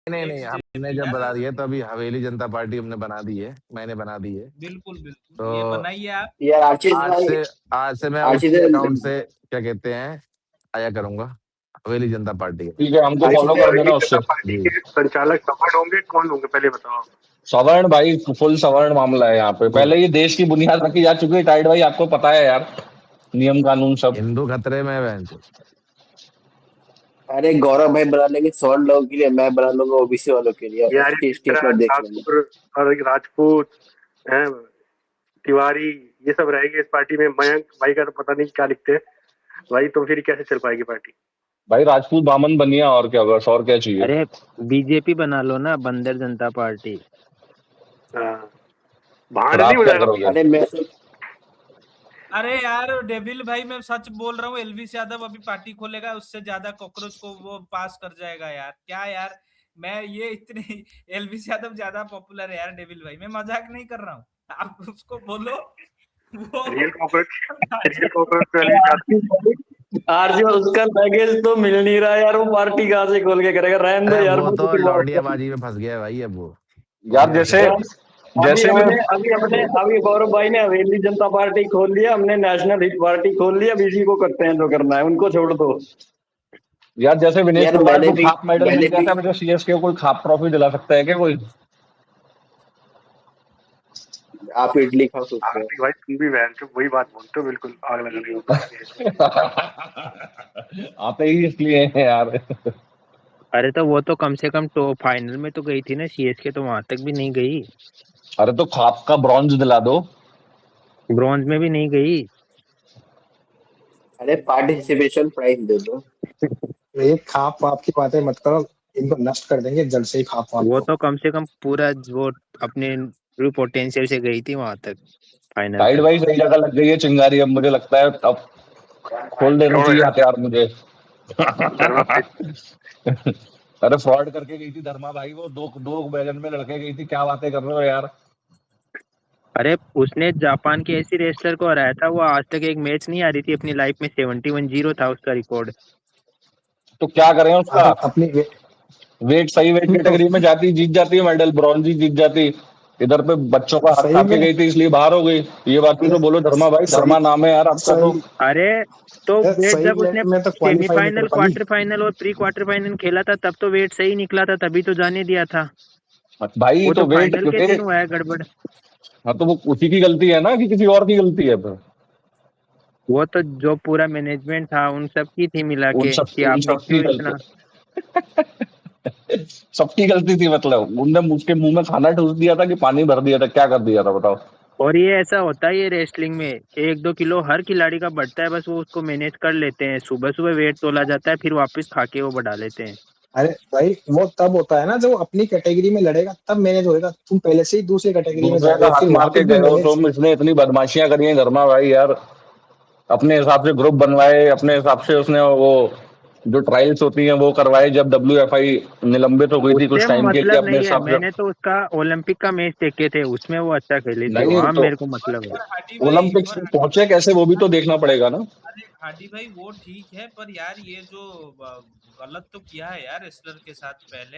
नहीं नहीं, एक्स हमने जेपी जब बना यार, दी है तो अभी हवेली जनता पार्टी हमने बना दी है, मैंने बना दी है। बिल्कुल बिल्कुल ये तो बनाइए आप। यार आशीष आज भाई, से आज से मैं आशीष उसके अकाउंट भाई, से क्या कहते हैं आया करूंगा, हवेली जनता पार्टी के। ठीक है, हमको आशीष फॉलो कर भाई, देना जनता उससे। पार्टी जी के संचालक सवर्ण होंगे, कौन होंगे पहले बताओ। सवर्ण भाई, फुल सवर्ण मामला है यहाँ पे। वो पहले ये देश की बुनियाद रखी जा चुकी है टाइड भाई, आपको पता है यार, नियम कानून सब। हिंदू खतरे में है बहन चो। अरे गौरव भाई बना लेंगे 100 लोगों के लिए, मैं बना लूंगा ओबीसी वालों के लिए, यार एसटी ये एसटी अपना मिश्रा, देख लेंगे। ठाकुर और राजपूत हैं, तिवारी, ये सब रहेंगे इस पार्टी में। मयंक भाई का तो पता नहीं क्या लिखते हैं भाई, तो फिर कैसे चल पाएगी पार्टी। भाई राजपूत बामन बनिया, और क्या बस, और क्या चाहिए। अरे बीजेपी बना लो ना, बंदर जनता पार्टी। हाँ, फिर भांड नहीं आप हो क्या जाएगा करोगे। अरे मैं तो, अरे यार डेविल भाई, मैं सच बोल रहा हूँ, एलविस यादव अभी पार्टी खोलेगा, उससे ज्यादा कॉकरोच को वो पास कर जाएगा यार। क्या यार, मैं ये इतने एलविस यादव ज्यादा पॉपुलर है यार डेविल भाई, मैं मजाक नहीं कर रहा हूँ। आप उसको बोलो वो रियल कॉकरोच, आ रियल जाए। कॉकरोच तो एलवी यादव। आरजी उसका लगेज तो मिल नहीं रहा यार, वो पार्टी कहाँ से खोल के करेगा, रहने दो अरे यार, वो वो तो तो फिर बात है। लौंडियाबाजी में फंस गया है भाई, अब वो हो यार गया जैसे सेट। अभी जैसे हमने अभी गौरव भाई ने हवेली जनता पार्टी खोल लिया, हमने नेशनल हित पार्टी खोल लिया, अब इसी को करते हैं जो करना है, उनको छोड़ दो। यार जैसे विनेश यार फोगाट मैंने को भी खाप मेडल मैंने मिल गया भी था, मुझे सीएसके को कोई खाप ट्रॉफी दिला सकता है क्या कोई। आप इडली खाओ सोचते हैं। आरती भाई तुम भी बहन चो वही बात बोलते हो, बिल्कुल आग लगाने को। आते ही इसलिए हैं यार। अरे तो वो तो कम से कम तो फाइनल में तो गई थी ना सीएसके, तो वहां तक भी नहीं गई। अरे तो खाप का ब्रॉन्ज दिला दो। ब्रॉन्ज में भी नहीं गई। अरे पार्टिसिपेशन प्राइज दे दो। ये खाप वाप की बातें मत करो, इनको नष्ट कर देंगे जल्द से ही खाप वाप वो को। तो कम से कम पूरा वो अपने ट्रू पोटेंशियल से गई थी वहां तक, फाइनल टाइड तक। भाई सही जगह लग गई है चिंगारी, अब मुझे लगता है अब खोल देना छोड़ो चाहिए यार, हथियार मुझे। धर्मा भाई। अरे फ्रॉड करके गई थी धर्मा भाई, वो दो दो वैगन में लड़के गई थी, क्या बातें कर रहे हो यार। अरे उसने जापान के ऐसी रेसलर को हराया था, वो आज तक एक मैच नहीं आ रही थी अपनी लाइफ में, 71-0 था उसका रिकॉर्ड। तो क्या करें उसका। अपनी वेट सही वेट अपनी तो कैटेगरी में जाती, जीत जाती है मेडल, ब्रॉन्ज ही जीत जाती। इधर पे बच्चों का हक खा सही के में। गई थी इसलिए बाहर हो गई। ये बात भी अरे तो बोलो धर्मा भाई, सही धर्मा नाम है यार आपका तो। सही अरे तो वेट सही जब उसने वेट में तो क्वालिफाई नहीं कर सेमीफाइनल, पाई। क्वार्टर फाइनल और प्री क्वार्टर फाइनल खेला था, तब तो वेट सही निकला था, तभी तो जाने दिया था। भाई वो तो तो वेट फाइनल के दिन वेट हुआ है गड़बड़। हाँ तो वो उसी की गलती है ना कि किसी और की गलती है फिर। वो तो जो पूरा मैनेजमेंट था उन सब की थी मिला के, कि उन आपने सब की क्यों गलती, इतना। सबकी गलती थी मतलब, उनने उसके मुंह में खाना ठूस दिया था कि पानी भर दिया था, क्या कर दिया था बताओ। और ये ऐसा होता है, ये रेसलिंग में 1-2 किलो हर खिलाड़ी का बढ़ता है, बस वो उसको मैनेज कर लेते हैं। सुबह सुबह वेट तोला जाता है, फिर वापस खा के वो बढ़ा लेते हैं। अरे भाई वो तब होता है ना जब अपनी कैटेगरी में लड़ेगा तब मैनेज होएगा, तुम पहले से ही दूसरी कैटेगरी में जा दूसरे रहे का हो हक फिर मार वापस के भी गए हो मैनेज। तुम, इसने इतनी बदमाशियां करी हैं धर्मा भाई यार। अपने हिसाब से ग्रुप बनवाए, अपने हिसाब से उसने वो जो ट्रायल्स होती हैं वो करवाए, जब WFI निलंबित हो गई थी उससे कुछ टाइम के लिए मतलब अपने नहीं है, हिसाब से। मैंने तो उसका ओलंपिक का मैच देखे थे, उसमें वो अच्छा खेली थी, नहीं वहां तो मेरे को और मतलब है। और हाडी भाई, ओलंपिक्स और में हाडी पहुंचे कैसे वो भी तो देखना पड़ेगा ना। अरे हाडी भाई वो ठीक है, पर यार ये जो गलत तो किया है यार रेसलर के साथ पहले।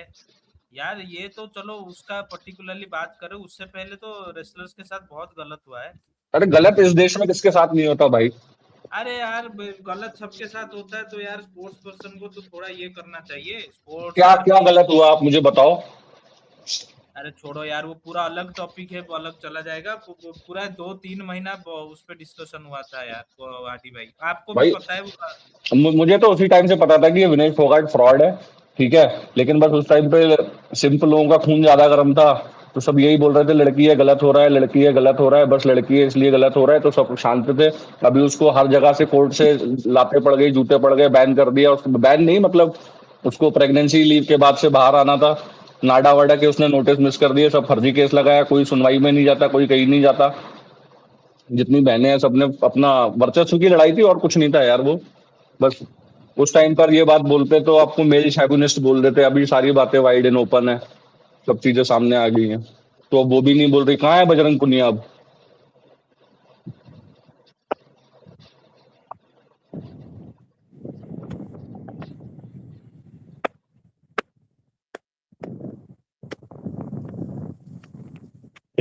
यार ये तो चलो उसका पर्टिकुलरली बात करें, उससे पहले तो रेसलर्स के साथ बहुत गलत हुआ है। अरे गलत इस देश में किसके साथ नहीं होता भाई। अरे यार गलत सबके साथ होता है, तो यार स्पोर्ट्स पर्सन को तो थोड़ा ये करना चाहिए, स्पोर्ट्स क्या हर क्या चीज। गलत हुआ आप मुझे बताओ। अरे छोड़ो यार, वो पूरा अलग टॉपिक है, वो अलग चला जाएगा। पूरा 2-3 महीना उस पर डिस्कशन हुआ था यार, वो आदि भाई आपको भी भाई पता है वो। मुझे तो उसी टाइम से पता था कि ये विनेश फोगाट फ्रॉड है, ठीक है। लेकिन बस उस टाइम पे सिंपल लोगों का खून ज्यादा गर्म था, तो सब यही बोल रहे थे लड़की है गलत हो रहा है, लड़की है गलत हो रहा है, बस लड़की है इसलिए गलत हो रहा है, तो सब शांत थे। अभी उसको हर जगह से कोर्ट से लाते पड़ गई, जूते पड़ गए, बैन कर दिया उसको। बैन नहीं मतलब उसको प्रेगनेंसी लीव के बाद से बाहर आना था, नाडा वाडा के उसने नोटिस मिस कर दिए, सब फर्जी केस लगाया, कोई सुनवाई में नहीं जाता, कोई कहीं नहीं जाता। जितनी बहनें हैं सबने अपना वर्चस्व की लड़ाई थी और कुछ नहीं था यार वो। बस उस टाइम पर ये बात बोलते तो आपको मेल शैविनिस्ट बोल देते, अभी सारी बातें वाइड एंड ओपन है, सब चीजें सामने आ गई हैं, तो अब वो भी नहीं बोल रही। कहाँ है बजरंग पुनिया अब।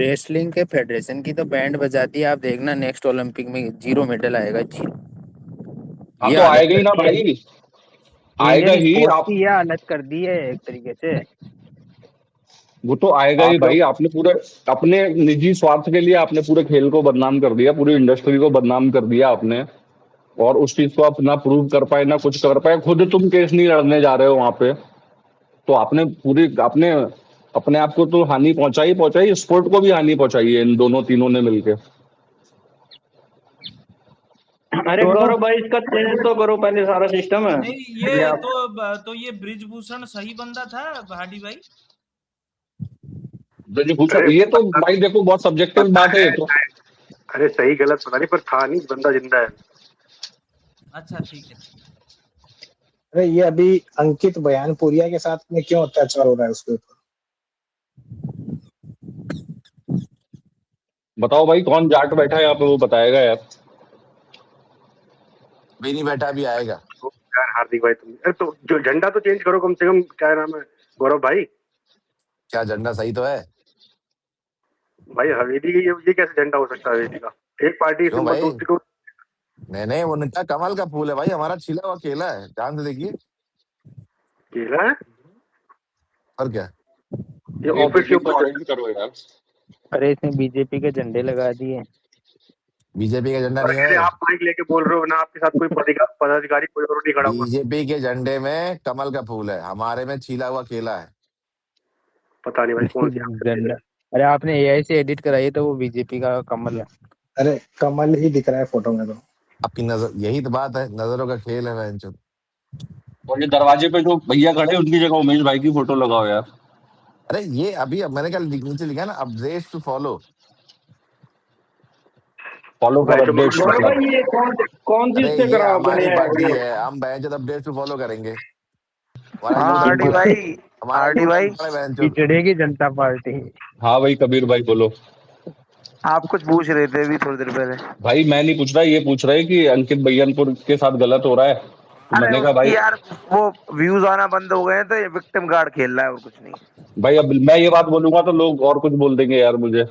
रेसलिंग के फेडरेशन की तो बैंड बजाती है, आप देखना नेक्स्ट ओलंपिक में 0 मेडल आएगा जी। हाँ ये तो हालत आएगा ही ना कर दी है भाई, आएगा इंडियन ही। स्पोर्ट्स आप, की, ये हालत कर दी है एक तरीके से। वो तो आएगा ही आप भाई। लोग आपने पूरे अपने निजी स्वार्थ के लिए आपने पूरे खेल को बदनाम कर दिया, पूरी इंडस्ट्री को बदनाम कर दिया आपने। और उस चीज को आप ना प्रूव कर पाए ना कुछ कर पाए, खुद तुम केस नहीं लड़ने जा रहे हो वहां पे। तो आपने पूरी आपने अपने आप को तो हानि पहुंचाई, स्पोर्ट को भी हानि पहुंचाई है इन दोनों तीनों ने मिलके। अरे दोनों गौरव भाई, इसका चेंज तो करो पहले सारा सिस्टम है। नहीं ये ये आप तो ये ब्रिजभूषण सही बंदा था हाडी भाई। ब्रजभूषण, अरे ये तो भाई देखो बहुत सब्जेक्टिव पता बात है है, ये तो। अरे सही गलत पता नहीं, पर था नहीं, बंदा जिंदा है। अच्छा ठीक है। अरे ये अभी अंकित बयानपुरिया के साथ में क्यों अत्याचार हो रहा है उसके ऊपर? बताओ भाई, कौन जाट बैठा है यहाँ पे, वो बताएगा यार। भी नहीं बैठा, भी आएगा। तो यार हार्दिक भाई, तुम अरे तो जो झंडा तो चेंज करो कम से कम, क्या नाम है गौरव भाई। क्या झंडा सही तो है? भाई हवेली ये कैसे झंडा हो सकता है हवेली का? एक पार्टी क्यों सिंबल भाई? दूसरी को। नहीं, उनका कमल का फूल है भाई, हमारा छिला हुआ केला है, ध्यान से देखिए। केला है और क्या? ये ये ऑफिस के मीटिंग को ऊपर अरेंज करो यार। अरे इसने बीजेपी के झंडे लगा दिए। बीजेपी का झंडा नहीं अरे है। आप माइक लेके बोल रहे हो ना, आपके साथ कोई पदाधिकारी कोई और नहीं खड़ा हुआ। बीजेपी के झंडे में कमल का फूल है, हमारे में छिला हुआ केला है। पता नहीं भाई कौन सी आपसे चीज झंडा, है। अरे आपने एआई से एडिट कराई है तो वो बीजेपी का कमल है। अरे कमल ही दिख रहा है फोटो में तो। आपकी नजर, यही तो बात है, नजरों का खेल है बहनचोद। और ये दरवाजे पे जो भैया खड़े हैं, उनकी जगह उमेश भाई की फोटो लगाओ यार। अरे ये अभी अब मैंने क्या नीचे लिखा है ना, updates to follow. Follow for भाई जो अपडेट्स गौरव मतलब। भाई, ये कौन सी अरे इससे ये कराओ हमारी बने पार्टी हैं? है, हम बहनचोद अपडेट्स टू फॉलो करेंगे। हमारा हाँ यूथ आरडी अनपढ़ है, भाई, हमारा आरडी यूथ भाई, अनपढ़ है बहनचोद। पिछड़े की जनता पार्टी। हाँ भाई कबीर भाई बोलो। आप कुछ पूछ रहे थे अभी थोड़ी देर पहले। भाई मैं नहीं पूछ रहा, ये पूछ रहे कि अंकित बయ్యनपुर के साथ गलत हो रहा है, तो अरे मैंने कहा भाई। उसकी यार वो व्यूज आना बंद हो गए हैं तो ये विक्टिम गार्ड खेल रहा है और कुछ नहीं। भाई अब मैं ये बात बोलूंगा तो लोग और कुछ बोल देंगे यार मुझे,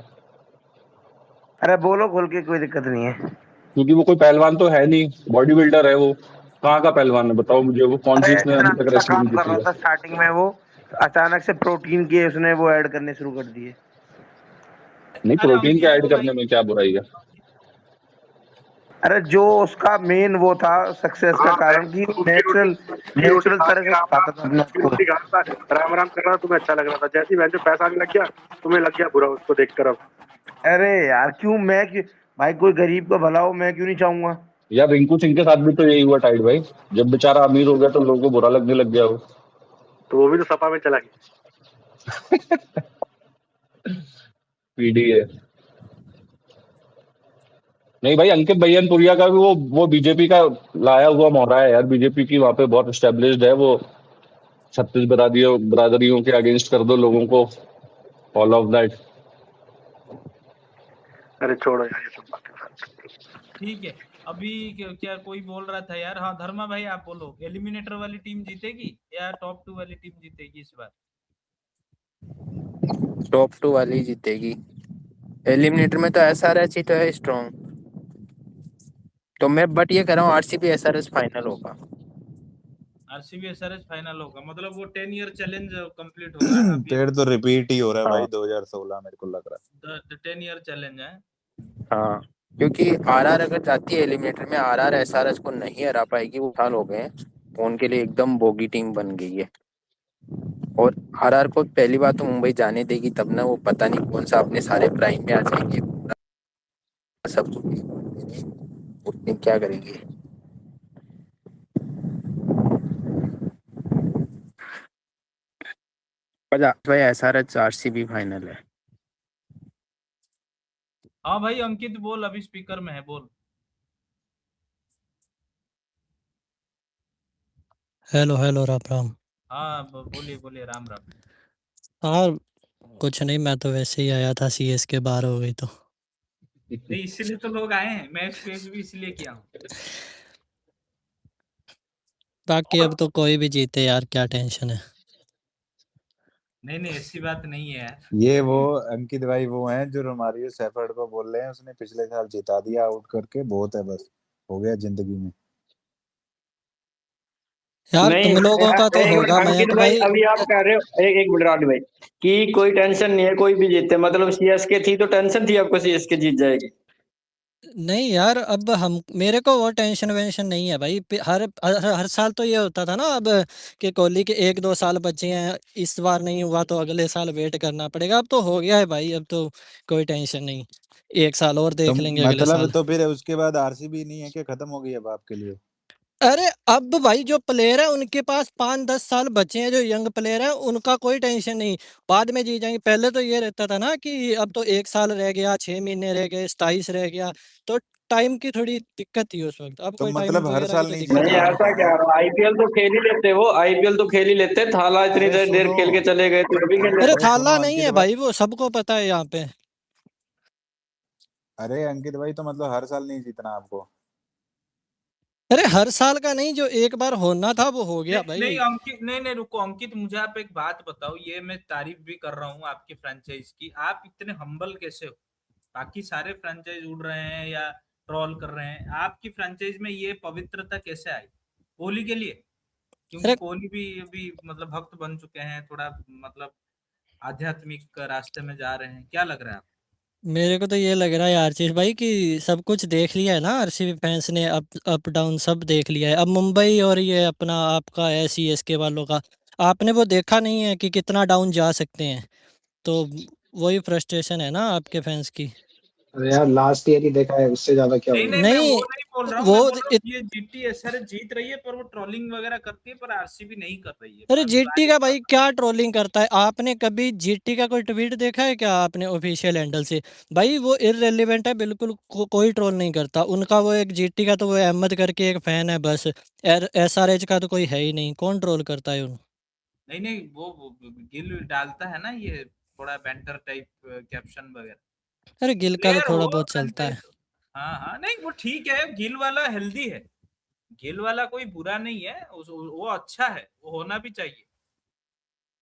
अरे बोलो खोल के, कोई दिक्कत नहीं है। क्योंकि वो कोई पहलवान तो है नहीं, बॉडी बिल्डर है वो। कहाँ का पहलवान है बताओ मुझे, वो कौन सी अरे उसने इतना अभी तक अच्छा रेसलिंग काम कर जीती रहा है। था स्टार्टिंग में, वो अचानक से प्रोटीन के उसने वो ऐड करने शुरू कर दिए। नहीं, अरे प्रोटीन के अंकित ऐड को भाई, करने में क्या बुराई है। अरे जो उसका मेन वो था सक्सेस का हाँ मैं कारण कि उसकी रोटी नेचुरल उसकी रोटी नेचुरल खा तरह के से रहा था, खाता था अपने आप उसकी को। रोटी खा रहा था, राम राम कर रहा था, तुम्हें अच्छा लग रहा था। जैसे ही मैं पैसा आने लग गया, तुम्हें लग गया बुरा उसको देखकर। अब अरे यार क्यों भाई कोई गरीब का भला हो, मैं क्यों नहीं चाहूंगा। यार रिंकू सिंह के साथ भी तो यही हुआ टाइट भाई, जब बेचारा अमीर हो गया तो लोगों को बुरा लगने लग गया वो। तो वो भी तो सपा में चला गया। पीडी है। नहीं भाई, अंकित बయ్యनपुरिया का भी वो बीजेपी का लाया हुआ मोहरा है यार, बीजेपी की वहां पे बहुत एस्टेब्लिश्ड है वो। 36 बरादरियों के अगेंस्ट कर दो लोगों को, ऑल ऑफ दैट। अरे छोड़ो यार ये सब बातें। ठीक है। अभी क्या कोई बोल रहा था यार, हाँ धर्मा भाई आप बोलो, एलिमिनेटर वाली टीम जीतेगी या टॉप 2 वाली टीम जीतेगी इस बार? टॉप 2 वाली जीतेगी। एलिमिनेटर में तो एसआरएच ही तो है स्ट्रॉन्ग। तो मैं बट ये कह रहा हूँ आरसीबी एसआरएच फाइनल होगा। आरसीबी एसआरएच फाइनल होगा, मतलब वो 10 ईयर चैलेंज कंप्लीट होगा। फिर तो रिपीट ही हो रहा है हाँ। भाई, 2016 मेरे को लग रहा है। 10 ईयर चैलेंज है। हाँ, क्योंकि आरआर अगर जाती है एलिमिनेटर में, आरआर एसआरएच को नहीं हरा पाएगी, वो साल हो गए हैं, तो उनके लिए एकदम बोगी टीम बन गई है। और आरआर को पहली बात तो मुंबई जाने देगी तब ना, वो पता नहीं कौन सा अपने सारे प्राइम में आ जाएंगे, सब उतनी क्या करेंगे। भाई एसआरएच आरसीबी फाइनल है। हाँ भाई अंकित बोल, अभी स्पीकर में है, बोल। Hello hello Ram Ram. हाँ बोलिए बोलिए, राम राम। हाँ कुछ नहीं, मैं तो वैसे ही आया था, सीएसके बाहर हो गई तो। नहीं इसलिए तो लोग आए हैं, मैं स्पेस भी इसलिए किया हूँ। बाकी अब तो कोई भी जीते यार, क्या टेंशन है। नहीं नहीं ऐसी बात नहीं है यार। ये वो अंकित भाई वो हैं जो रोमारियो शेफर्ड को बोल रहे हैं उसने पिछले साल जिता दिया आउट करके, बहुत है बस, हो गया जिंदगी में। यार नहीं तुम लोगों का तो एक मिनट होगा अंकित मयंक भाई, भाई। अभी आप कह रहे हो एक मिनट राहुल भाई कि कोई टेंशन नहीं है, कोई भी जीते, मतलब सीएसके थी तो टेंशन थी आपको सीएसके जीत जाएगी? नहीं यार, अब हम मेरे को वो टेंशन वेंशन नहीं है भाई। हर साल तो ये होता था ना अब, कि कोहली के 1-2 साल बचे हैं, इस बार नहीं हुआ तो अगले साल वेट करना पड़ेगा। अब तो हो गया है भाई, अब तो कोई टेंशन नहीं। 1 साल और तो देख लेंगे अगले मतलब साल। तो फिर उसके बाद आरसीबी नहीं है कि खत्म हो गई अब आपके लिए? अरे अब भाई जो प्लेयर है उनके पास 5-10 साल बचे हैं, जो यंग प्लेयर है उनका कोई टेंशन नहीं, बाद में जी जाएंगे। पहले तो ये रहता था ना कि अब तो 1 साल रह गया, 6 महीने रह गए, 27 रह गया, तो टाइम की थोड़ी दिक्कत थी उस वक्त। अब तो कोई टाइमिंग मतलब हर वगैरह की साल तो नहीं दिक्कत नहीं ही जीतना नहीं है। ऐसा आपको क्या, है? आईपीएल तो खेल ही लेते, वो आईपीएल तो खेल ही लेते, थाला इतनी अरे देर सुनो, खेल के चले गए तो अभी खेल अरे लेते। अरे सुनो थाला नहीं अंकित है भाई, भाई, वो सबको पता है यहाँ पे। अरे अंकित भाई तो मतलब हर साल नहीं जीतना आपको? अरे हर साल का नहीं, जो एक बार होना था वो हो गया नहीं नहीं भाई। अंकित, नहीं नहीं रुको अंकित, मुझे आप एक बात बताओ, ये मैं तारीफ भी कर रहा हूँ आपकी फ्रेंचाइज की, आप इतने हम्बल कैसे हो? बाकी सारे फ्रेंचाइज उड़ रहे हैं या ट्रोल कर रहे हैं, आपकी फ्रेंचाइज में ये पवित्रता कैसे आई? कोहली के लिए? क्योंकि अरे कोहली भी अभी मतलब भक्त बन चुके हैं, थोड़ा मतलब आध्यात्मिक रास्ते में जा रहे हैं, क्या लग रहा है आपको? मेरे को तो ये लग रहा है आशीष भाई कि सब कुछ देख लिया है ना आरसीबी फैंस ने, अप अप डाउन सब देख लिया है। अब मुंबई और ये अपना आपका है सीएसके वालों का, आपने वो देखा नहीं है कि कितना डाउन जा सकते हैं, तो वही फ्रस्ट्रेशन है ना आपके फैंस की। अरे यार लास्ट ईयर ही देखा है, उससे ज्यादा क्या नहीं होगा। नहीं मैं वो नहीं नहीं बोल रहा हूँ, वो मैं बोल रहा हूँ इत, ये जीटी एसआरएच जीत रही है पर वो ट्रोलिंग वगैरह करती है, पर आरसीबी नहीं कर रही है, अरे पर जीटी सारी का भाई क्या ट्रोलिंग करता है? आपने कभी जीटी का कोई ट्वीट देखा है क्या आपने ऑफिशियल हैंडल से? भाई वो इररिलेवेंट है बिल्कुल, कोई ट्रोल नहीं करता उनका। वो एक जीटी का तो वो अहमद करके एक फैन है बस, एसआरएच का तो कोई है ही नहीं, कौन ट्रोल करता है उन। नहीं नहीं वो गिल डालता है ना ये थोड़ा बैंटर टाइप कैप्शन वगैरह। अरे गिल का तो प्लेयर थोड़ा हो बहुत चलता फ्रेंचाइज। है। हाँ हाँ नहीं वो ठीक है, गिल वाला हेल्दी है, गिल वाला कोई बुरा नहीं है, वो अच्छा है, वो होना भी चाहिए,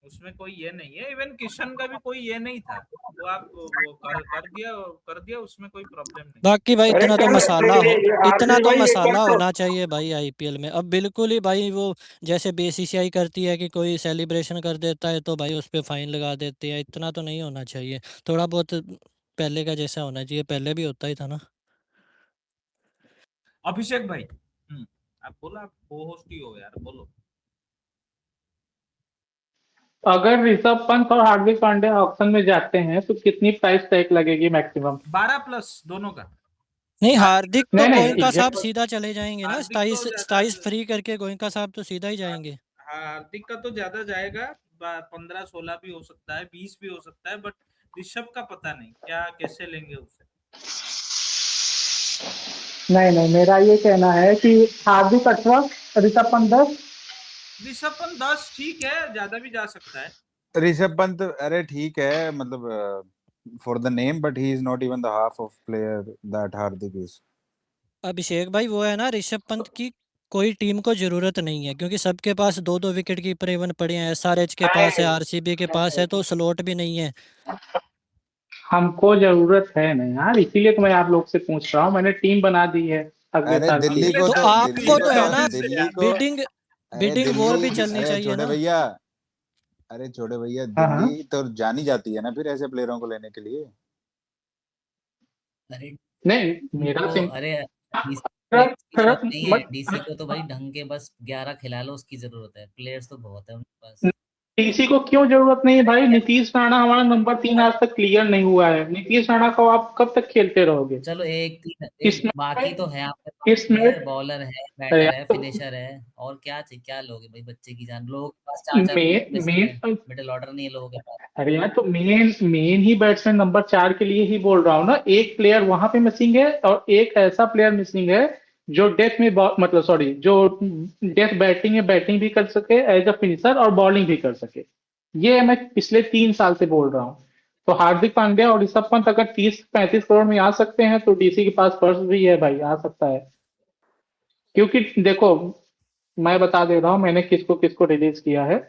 उसमें कोई ये नहीं है। इवन किशन का भी कोई ये नहीं था, वो आप वो कर दिया उसमें कोई प्रॉब्लम नहीं। बाकी भाई अरे इतना तो कल मसाला हो, ये इतना आरसीबी तो भाई, ये कल मसाला तो होना चाहिए भाई आईपीएल में। अब बिल्कुल ही भाई वो जैसे बीसीसीआई करती है कि कोई सेलिब्रेशन कर देता है तो भाई उस पे फाइन लगा देते हैं, इतना तो नहीं होना चाहिए। थोड़ा बहुत पहले का जैसा होना चाहिए, पहले भी होता ही था ना। अभिषेक भाई, आप बोला, आप को होस्ट ही हो यार, बोलो। अगर ऋषभ पंत और हार्दिक पांड्या ऑक्शन में जाते हैं तो कितनी प्राइस टैग लगेगी मैक्सिमम? 12+ दोनों का। नहीं हार्दिक का हार्दिक तो तो नहीं नहीं गोइंका ये साहब सीधा चले जाएंगे ना, हार्दिक तो 27 ज्यादा, 27 फ्री करके गोइंका साहब तो सीधा ही जाएंगे। हाँ हार्दिक का तो ज्यादा जाएगा, 15-16 भी हो सकता है, 20 भी हो सकता है, बट ऋषभ का पता नहीं क्या कैसे लेंगे उसे। नहीं नहीं, मेरा ये कहना है कि हार्दिक 18, ऋषभ पंत 10। ऋषभ पंत 10 ठीक है, ज्यादा भी जा सकता है। ऋषभ पंत अरे ठीक है मतलब for the name, but he is not even the half of player that Hardik is. Abhishek भाई वो है ना, ऋषभ पंत की कोई टीम को जरूरत नहीं है, क्योंकि सबके पास 2-2 विकेट कीपर इवन पड़े हैं, एसआरएच के पास है, आरसीबी के पास है, तो स्लॉट भी नहीं है। हमको जरूरत है नहीं यार, इसीलिए तो मैं आप लोग से पूछ रहा हूँ, मैंने टीम बना दी है अगले अरे साल के दिल्ली लिए। को तो तो दिल्ली आपको को तो तो है ना दिल्ली को बिडिंग अरे बिडिंग वॉर भी दिल्ली, चलनी अरे चाहिए छोटे ना। भैया, अरे छोटे भैया, हाँ दिल्ली हाँ। तो जानी जाती है ना फिर ऐसे प्लेयरों को लेने के लिए। अरे नहीं मेरा तो सिंपल अरे डीसी को इसकी जरूरत नहीं है, डीसी को तो भाई ढंग के बस 11 खिला लो, उसकी जरूरत है, प्लेयर्स तो बहुत है उनके पास। टीसी को क्यों जरूरत नहीं है भाई? नीतीश राणा हमारा नंबर 3 आज तक क्लियर नहीं हुआ है, नीतीश राणा को आप कब तक खेलते रहोगे? चलो एक इसमें बाकी तो है आपके पास, इसमें प्लेयर बॉलर है, अरे बैटर है, यार फिनिशर है, और क्या चाहिए, क्या लोगे भाई? बच्चे की जान, लोगों के पास 4-4 मेन मिसिंग है, मेन मिडिल ऑर्डर नहीं है लोगों के पास। अरे यार तो मेन मेन ही बैट्समैन नंबर 4 के लिए ही बोल रहा हूँ ना, एक प्लेयर वहां पे मिसिंग है और एक ऐसा प्लेयर मिसिंग है जो डेथ में मतलब सॉरी जो डेथ बैटिंग में बैटिंग भी कर सके एज अ फिनिशर और बॉलिंग भी कर सके। ये मैं पिछले 3 साल से बोल रहा हूँ। तो हार्दिक पांड्या और ऋषभ पंत अगर 30-35 करोड़ में आ सकते हैं तो डीसी के पास पर्स भी है भाई, आ सकता है। क्योंकि देखो मैं बता दे रहा हूँ मैंने किसको किसको रिलीज किया है।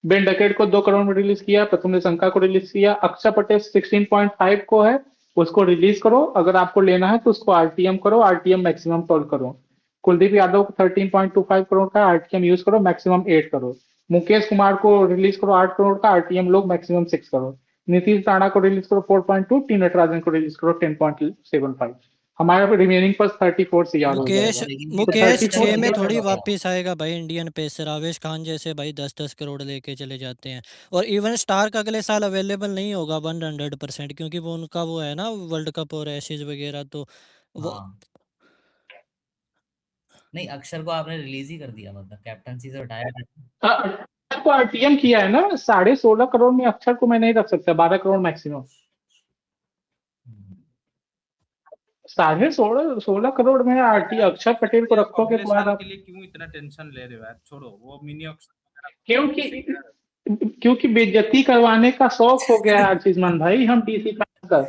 बेन डकेट को 2 करोड़ में रिलीज किया, प्रथम शंका को रिलीज किया, अक्षर पटेल 16.5 को है, उसको रिलीज करो। अगर आपको लेना है तो उसको आरटीएम करो, आरटीएम मैक्सिमम 12 करो। कुलदीप यादव को 13.25 करोड़ का आरटीएम यूज करो, मैक्सिमम 8 करोड़। मुकेश कुमार को रिलीज करो 8 करोड़ का, आरटीएम लोग मैक्सिमम 6 करोड़। नीतीश राणा को रिलीज करो 4.2, टी नटराजन को रिलीज करो 10.75। हमारे पे रिमेनिंग पर 34 सीआर हो मुकेश जाएगा। लेकिन ये तो मुकेश 34 6 में सीआर थोड़ी क्या? वापस आएगा भाई इंडियन पेसर। आवेश खान जैसे भाई 10-10 करोड़ लेके चले जाते हैं। और इवन स्टार्क अगले साल अवेलेबल नहीं होगा 100%, क्योंकि वो उनका वो है ना वर्ल्ड कप और एशेज वगैरह, तो वो हाँ नहीं, अक्षर को आपने रिलीज ही कर दिया, मतलब कैप्टनसी से हटाया था। अक्षर को आरटीएम किया है ना, 16.5 करोड़ में अक्षर को मैं नहीं रख सकता, 12 करोड़ मैक्सिमम। 16.5 करोड़ में आरटी अक्षर पटेल को रखोगे अगले तो यार साल आप, के लिए क्यों इतना टेंशन ले रहे हो यार, छोड़ो वो मिनी क्योंकि क्योंकि बेइज्जती करवाने का शौक हो गया है आशीषमान भाई। हम डीसी फैंस का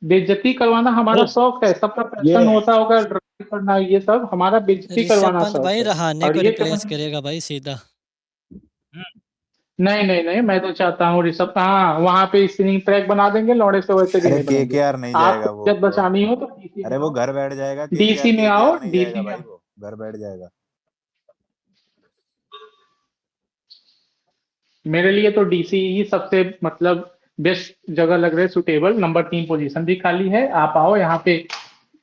बेइज्जती करवाना हमारा शौक है। सबका पैशन होता होगा ड्राइव करना, ये सब हमारा बेइज्जती ऋषभ करवाना पंत शौक भाई है। रहाने और को ये रिप्लेस करेगा भाई सीधा। नहीं नहीं नहीं, मैं तो चाहता हूँ ऋषभ, हाँ वहां पे स्क्रीनिंग ट्रैक बना देंगे, लौड़े से वैसे भी अरे नहीं बनेंगे। केकेआर नहीं आपको जाएगा वो इज्जत बचानी हो तो डीसी में अरे वो आओ, घर बैठ जाएगा डीसी केकेआर में आओ, केकेआर नहीं डीसी जाएगा में भाई, आओ। वो घर बैठ जाएगा। मेरे लिए तो डीसी ही सबसे मतलब बेस्ट जगह लग रही है, सुटेबल। नंबर 3 पोजीशन भी खाली है, आप आओ यहाँ पे।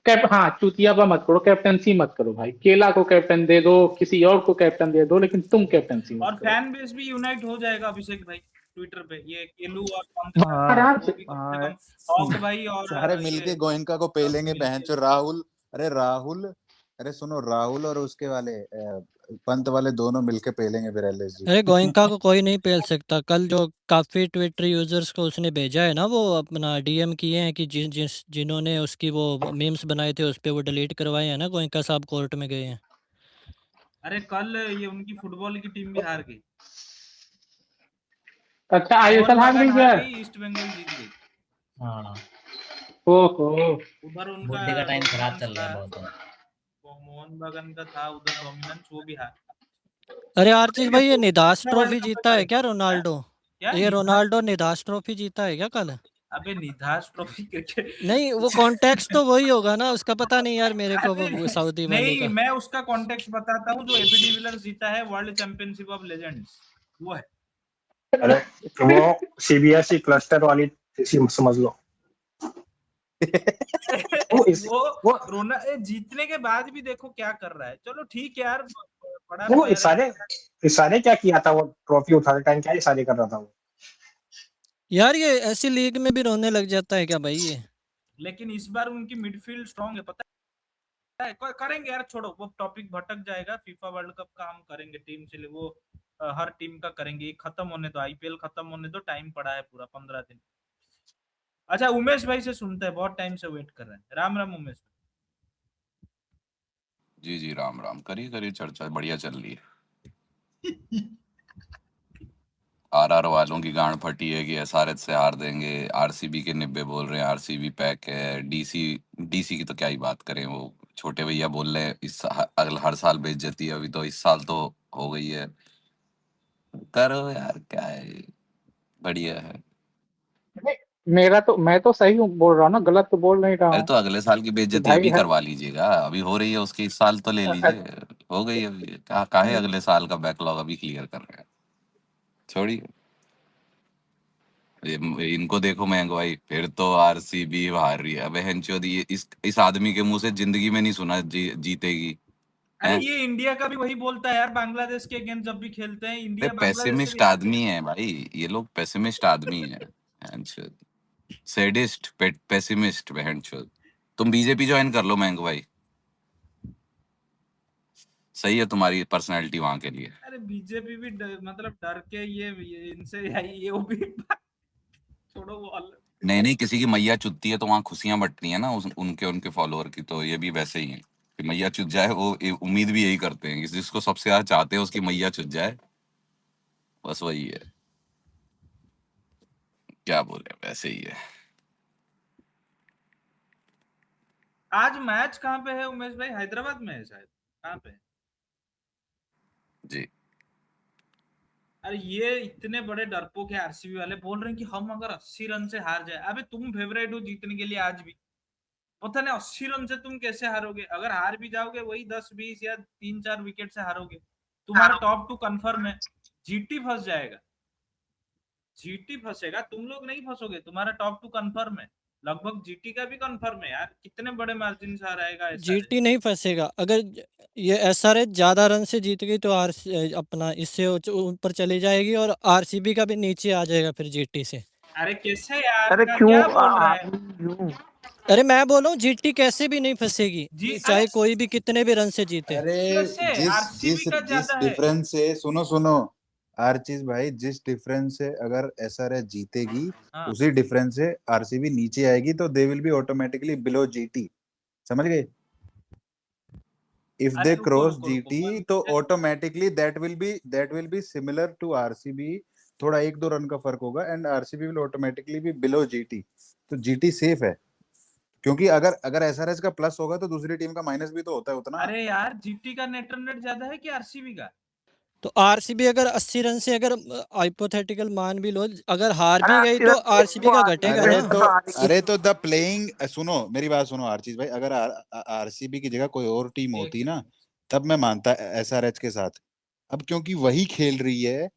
हाँ चुतियापा मत करो, कैप्टनसी मत करो भाई। केला को कैप्टन दे दो, किसी और को कैप्टन दे दो, लेकिन तुम कैप्टनसी मत और करो। फैन बेस भी यूनाइट हो जाएगा अभिषेक भाई ट्विटर पे। ये केलू और हाँ वो भी कम से हाँ कम ऑक्ट भाई और सारे ये मिलके गोयनका को सब पेलेंगे मिलके। बहनचो राहुल। अरे राहुल, अरे सुनो राहुल और उसके वाले पंत वाले दोनों मिलके पेलेंगे फिर एलएसजी। अरे गोइंका को कोई नहीं पेल सकता। कल जो काफी ट्विटर यूजर्स को उसने भेजा है ना, वो अपना डीएम किए हैं कि जिन्होंने उसकी वो मीम्स बनाए थे उस पे वो डिलीट करवाए हैं ना, गोइंका साहब कोर्ट में गए हैं। अरे कल ये उनकी फुटबॉल की टीम भी हार गई। अच्छा आईएसएल मोहन हार बागान गई हार क्या? गई, ईस्ट बंगाल जीत गई। हाँ ओहो। उधर उनका बुड्ढे का टाइम खराब डोमिनेंस चल रहा था, है बहुत है। वो मोहन बागान का था उधर डोमिनेंस, वो भी हार। अरे आरचीज भाई, ये निदास अच्छा वर्ल्ड ट्रॉफी कप में जीता है करेंगे क्या रोनाल्डो? क्या ये निधास? रोनाल्डो निदास ट्रॉफी जीता है क्या कल? अबे निधास ट्रॉफी क्रिकेट नहीं, वो कॉन्टेक्स्ट तो वही होगा ना, उसका पता नहीं यार मेरे को, अरे वो सऊदी वाले नहीं, का। मैं उसका कॉन्टेक्स्ट बताता हूँ। जो एबी डिविलियर्स जीता है वर्ल्ड चैंपियनशिप ऑफ लेजेंड्स, वो है। अरे वो सीबीएसई क्लस्टर वाली समझ लो। वो इस वो वो जीतने के बाद भी देखो क्या कर रहा है। चलो ठीक है यार, बड़ा वो प्लेयर है। इसारे क्या किया था, वो ट्रॉफी उठाते टाइम क्या इसारे कर रहा था वो। यार ये ऐसी लीग में भी रोने लग जाता है क्या भाई ये? लेकिन इस बार उनकी मिडफील्ड स्ट्रांग है, पता है। करेंगे यार, छोड़ो वो टॉपिक भटक जाएगा। फीफा वर्ल्ड कप का हम करेंगे टीम से वो हर टीम का करेंगे। खत्म होने दो, आईपीएल खत्म होने दो, टाइम पड़ा है पूरा 15 दिन। अच्छा उमेश भाई से सुनते हैं, बहुत टाइम से वेट कर रहे हैं। राम राम उमेश। जी जी राम राम, करिए करिए, चर्चा बढ़िया चल रही है। आरआर वालों की गांड फटी है कि एसआरएच से हार देंगे, आरसीबी के निब्बे बोल रहे हैं आरसीबी पैक है, डीसी डीसी की तो क्या ही बात करें। वो छोटे भैया बोल रहे हैं अगला हर साल बेइज्जती है, अभी तो इस साल तो हो गई है। करो यार, क्या है, बढ़िया है। मैं तो सही बोल रहा हूँ ना, गलत तो बोल नहीं रहा अरे हूँ तो अगले साल की कि बेइज्जती भाई अभी करवा लीजिएगा, अभी हो रही है उसकी, इस साल तो ले लीजिए। हो गई अभी, काहे अगले साल का बैकलॉग अभी क्लियर कर रहे हैं, छोड़िए। इनको देखो मयंक भाई, फिर तो आरसीबी हार रही है। बहन चोद, ये इस आदमी के मुंह से जिंदगी में नहीं सुना जीतेगी। अरे हैं? ये इंडिया का भी वही बोलता है यार, बांग्लादेश के अगेंस्ट जब भी खेलते हैं अरे इंडिया बांग्लादेश से भी पेसिमिस्ट हारती है। आदमी है भाई, ये लोग पेसिमिस्ट आदमी है। बहन चोद, सैडिस्ट पेसिमिस्ट, बहन चोद। तुम बीजेपी ज्वाइन कर लो मयंक भाई, सही है तुम्हारी पर्सनैलिटी वहां के लिए। अरे बीजेपी भी मतलब डर के ये इनसे ये वो भी छोड़ो वो अलग। नहीं नहीं, किसी की मैया चुदती है तो वहां खुशियां बटती है ना, उनके उनके फॉलोअर की, तो ये भी वैसे ही है कि मैया चुद जाए। वो उम्मीद भी यही करते हैं कि जिसको सबसे ज्यादा चाहते हैं उसकी मैया चुद जाए, बस वही है। क्या बोले, वैसे ही है। आज मैच कहाँ पे है उमेश भाई? हैदराबाद में है शायद, कहाँ पे है? जी अरे ये इतने बड़े डरपोक है आरसीबी वाले, बोल रहे हैं कि हम अगर 80 रन से हार जाए। अबे तुम फेवरेट हो जीतने के लिए आज भी, पता नहीं 80 रन से तुम कैसे हारोगे। अगर हार भी जाओगे वही 10-20 या 3-4 विकेट से हारोगे। तुम्हारा टॉप 2 कंफर्म है, जीटी फंस जाएगा, जीटी फंसेगा, तुम लोग नहीं फंसोगे। तुम्हारा टॉप 2 कंफर्म है, लगभग जीटी का भी कंफर्म है यार। कितने बड़े मार्जिन से हारेगा ऐसा। जीटी नहीं फंसेगा। अगर ये एसआरएच ज्यादा रन से जीत गई तो अपना इससे ऊपर चली जाएगी और आरसीबी का भी नीचे आ जाएगा फिर जीटी से। अरे कैसे यार, अरे क्या क्यों क्या बोल रहा है? क्यों? अरे मैं बोल रहा हूँ जीटी कैसे भी नहीं फंसेगी, जी चाहे अरे कोई भी कितने भी रन से जीते। अरे कैसे जिस आरसीबी जिस का जिस ज्यादा है। डिफरेंस से सुनो आरचीज भाई, जिस डिफरेंस से अगर एसआरएच जीतेगी हाँ। उसी डिफरेंस से आरसीबी नीचे आएगी, तो they will be automatically below GT. समझ गए? इफ अरे दे रुको क्रॉस रुको रुको जीटी तो automatically that will be similar to RCB. थोड़ा 1-2 रन का फर्क होगा and RCB will automatically be below GT. तो जीटी सेफ है, क्योंकि अगर अगर एसआरएच का प्लस होगा तो दूसरी टीम का माइनस भी तो होता है उतना। अरे यार जीटी का नेट रन रेट ज्यादा है कि आरसीबी का? तो आरसीबी अगर 80 रन से अगर हाइपोथेटिकल मान भी लो, अगर हार अरे भी आप गई सीधा तो आरसीबी का घटेगा ना। अरे तो द प्लेइंग, सुनो मेरी बात सुनो आरचीज भाई, अगर आरसीबी की जगह कोई और टीम एक होती ना, तब मैं मानता एसआरएच के साथ। अब क्योंकि वही खेल रही है,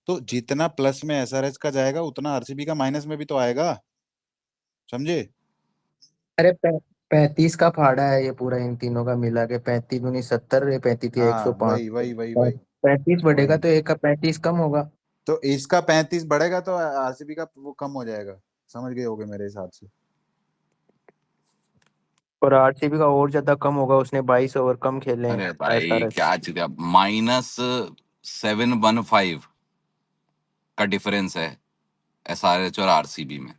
तो जितना प्लस में एसआरएच का जाएगा उतना आरसीबी का माइनस में भी तो आएगा। समझे? अरे 35 का फाड़ा है ये पूरा, इन तीनों का मिला के 35 दूनी 70, 35 या हाँ 105। वही वही वही वही 35 बढ़ेगा वही। तो एक का 35 कम होगा। तो इसका 35 बढ़ेगा तो आरसीबी का वो कम हो जाएगा। समझ गए होगे मेरे हिसाब से। और आरसीबी का और ज्यादा कम होगा, उसने 22 ओवर कम खेले हैं अरे भाई एसआरएच। क्या चीज है, -715 का डिफरेंस है एसआरएच और आरसीबी में।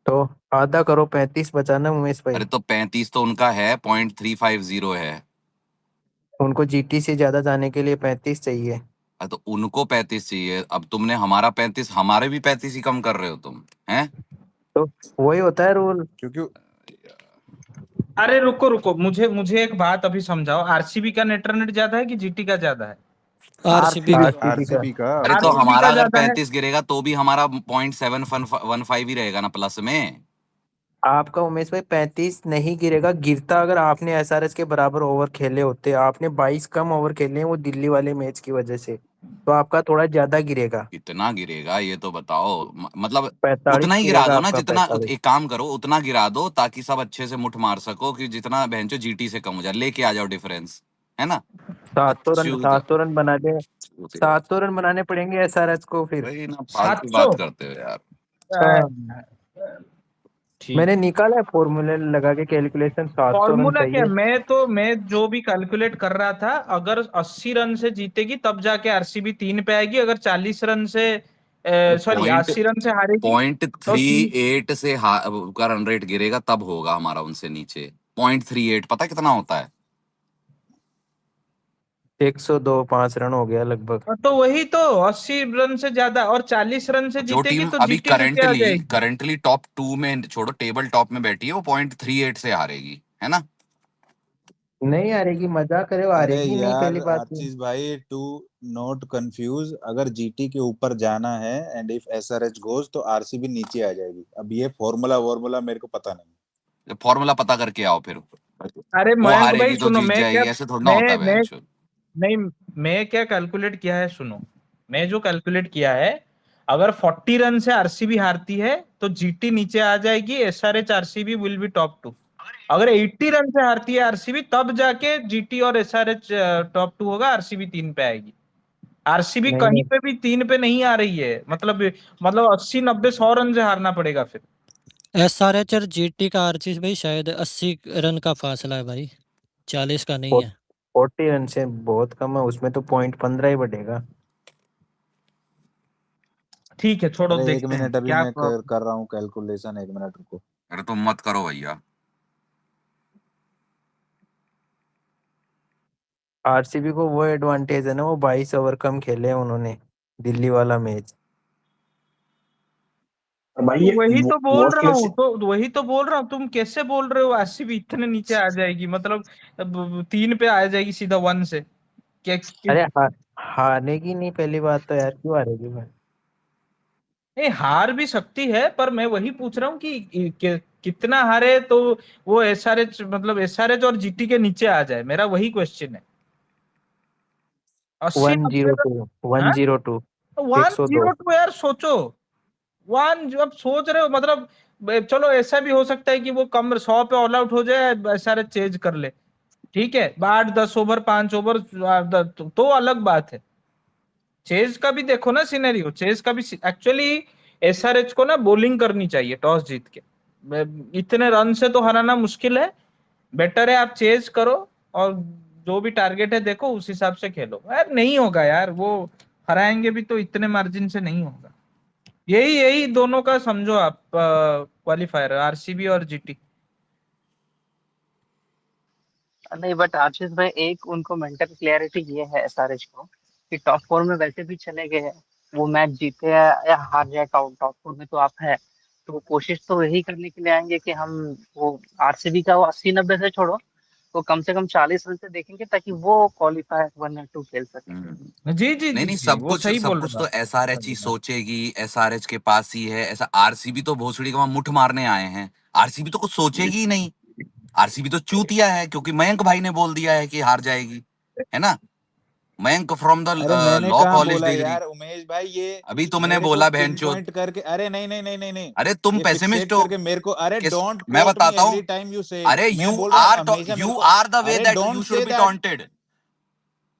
तो आधा करो, 35 बचाना उमेश भाई। अरे तो 35 तो उनका है, 0.350 है। उनको जीटी से ज्यादा जाने के लिए 35 चाहिए। तो उनको 35 चाहिए, अब तुमने हमारा 35, हमारे भी 35 ही कम कर रहे हो तुम, हैं? तो वही होता है रूल। क्योंकि अरे रुको रुको, मुझे मुझे एक बात अभी समझाओ, आरसीबी का नेट रन रेट ज्यादा है कि जीटी का ज्यादा है? आरसीबी का। आरसीबी का। अरे तो आरसीबी हमारा का अगर ज्यादा है। 35 गिरेगा तो भी हमारा 0.715 ही रहेगा ना प्लस में। आपका उमेश भाई 35 नहीं गिरेगा, गिरता अगर आपने एसआरएच के बराबर ओवर खेले होते। आपने 22 कम ओवर खेले हैं वो दिल्ली वाले मैच की वजह से, तो आपका थोड़ा ज्यादा गिरेगा। कितना गिरेगा ये तो बताओ, मतलब 45 उतना ही गिरा गिरेगा दो ना आपका, जितना, 45। एक काम करो उतना गिरा दो ताकि सब अच्छे से मुठ मार सको कि जितना बहनचो जीटी से कम हो जाए, लेके आ जाओ डिफरेंस, है ना? 700 रन बना दे। 700 रन बनाने पड़ेंगे एसआरएच को फिर। वही ना, फालतू 700? बात करते हो यार। मैंने निकाला है फॉर्मूले लगा के कैलकुलेशन, 700 रन फॉर्मूला क्या? चाहिए। मैं जो भी कैलकुलेट कर रहा था, अगर 80 रन से जीतेगी तब जाके आरसीबी 3 पे आएगी, अगर 40 रन से सॉरी 80 रन से हारेगी तो 0.38 से का रन रेट गिरेगा तब होगा हमारा उनसे नीचे। 0.38 पता कितना होता है? 102 5 रन हो गया लगभग। तो वही तो 80 रन से ज्यादा और 40 रन से जो जीतेगी टीम तो अभी जीटी नीचे आ जाएगी। करंटली टॉप 2 में, छोड़ो टेबल टॉप में बैठी है, वो 0.38 से हारेगी, है ना? नहीं हारेगी, मजाक करे, वो अरे हारेगी नहीं, यार पहली बात नहीं। आशीष भाई, टू नॉट कंफ्यूज, अगर जीटी के ऊपर जाना है एंड इफ एसआरएच गोज तो आरसीबी नीचे आ जाएगी। अब ये फॉर्मूला मेरे को पता नहीं। फॉर्मूला पता करके आओ फिर। अरे वो मयंक भाई हारेगी तो सुनो, जीत मैं क्या जाएगी, ऐसे थोड़ा ना होता है मैं बहनचोद। नहीं मैं क्या कैलकुलेट किया है सुनो। मैं जो कैलकुलेट किया है, अगर 40 रन से आरसीबी हारती है तो जीटी नीचे आ जाएगी, SRH RCB will be top 2। अगर 80 रन से हारती है आरसीबी तब जाके जीटी और एसआरएच टॉप 2 होगा, आरसीबी 3 पे आएगी। आरसीबी नहीं कहीं नहीं, पे भी 3 पे नहीं आ रही है, मतलब 80 90 100 रन से हारना पड़ेगा फिर। एसआरएच और जीटी का आरसीबी भाई शायद 80 रन का फासला है भाई, 40 का नहीं है। 40 रन से बहुत कम है, उसमें तो पॉइंट 15 ही बढ़ेगा। ठीक है छोड़ो, अरे एक देखते हैं मिनट, अभी क्या मैं कर रहा हूँ कैलकुलेशन, 1 मिनट रुको। अरे तुम मत करो भैया। आरसीबी को वो एडवांटेज है ना, वो 22 ओवर कम खेले हैं उन्होंने दिल्ली वाला मैच। भाई वही तो बोल वर्स्ट रहा केस, हूँ, तो वही तो बोल रहा हूँ, तुम कैसे बोल रहे हो आरसीबी इतने नीचे आ जाएगी, मतलब 3 पे आ जाएगी सीधा 1 से क्या? अरे हारेगी नहीं, पहली बात तो यार, क्यों हारेगी भाई? नहीं, हार भी सकती है, पर मैं वही पूछ रहा हूँ कि कितना हारे तो वो एसआरएच, मतलब एसआरएच और जीटी के नीचे आ जाए, मेरा वही क्वेश्चन है। 80-90 102 हाँ 102 102 102 यार, सोचो। अब सोच रहे हो, मतलब चलो ऐसा भी हो सकता है कि वो कम 100 पे ऑल आउट हो जाए, एसआरएच चेंज कर ले, ठीक है, 8-10 ओवर 5 ओवर, तो अलग बात है। चेज का भी देखो ना सिनेरियो, चेज का भी एक्चुअली एसआरएच को ना बॉलिंग करनी चाहिए टॉस जीत के। इतने रन से तो हराना मुश्किल है, बेटर है आप चेज करो और जो भी टारगेट है देखो, उस हिसाब से खेलो। यार नहीं होगा यार, वो हराएंगे भी तो इतने मार्जिन से नहीं होगा। यही यही दोनों का समझो आप क्वालिफायर, आरसीबी और जीटी। नहीं, बट आशीष भाई, एक उनको मेंटल क्लियरिटी ये है एसआरएच को कि टॉप 4 में वैसे भी चले गए हैं, वो मैच जीते या हार जाए, टॉप 4 में तो आप है, तो वो कोशिश तो यही करने के लिए आएंगे कि हम वो आरसीबी का वो 80-90 से छोड़ो, वो कम से कम 40 रन से देखेंगे ताकि वो क्वालिफायर 1 या 2 खेल सके। जी जी नहीं जी नहीं, जी, वो सही सब बोल कुछ रहा तो एसआरएच ही सोचेगी, एसआरएच के पास ही है ऐसा। आरसीबी तो भोसड़ी का वहां मुठ मारने आए हैं, आरसीबी तो कुछ सोचेगी ही नहीं। आरसीबी तो चूतिया है, क्योंकि मयंक भाई ने बोल दिया है कि हार जाएगी, है ना। मयंक फ्रॉम द अरे मैंने लॉ कहाँ कॉलेज बोला डिग्री। यार उमेश भाई, ये अभी तुमने मेरे को बोला पिन बहनचोद। पॉइंट करके, अरे नहीं नहीं नहीं नहीं नहीं, अरे तुम ये पेसिमिस्ट फिक्सेट हो। करके मेरे को, अरे किस, डोंट मैं कोट मी बताता हूं। एवरी टाइम यू से इट, अरे मैं बोल रहा हूँ हमेशा मेरे यू को, आर द वे अरे that you don't should say be that. Taunted.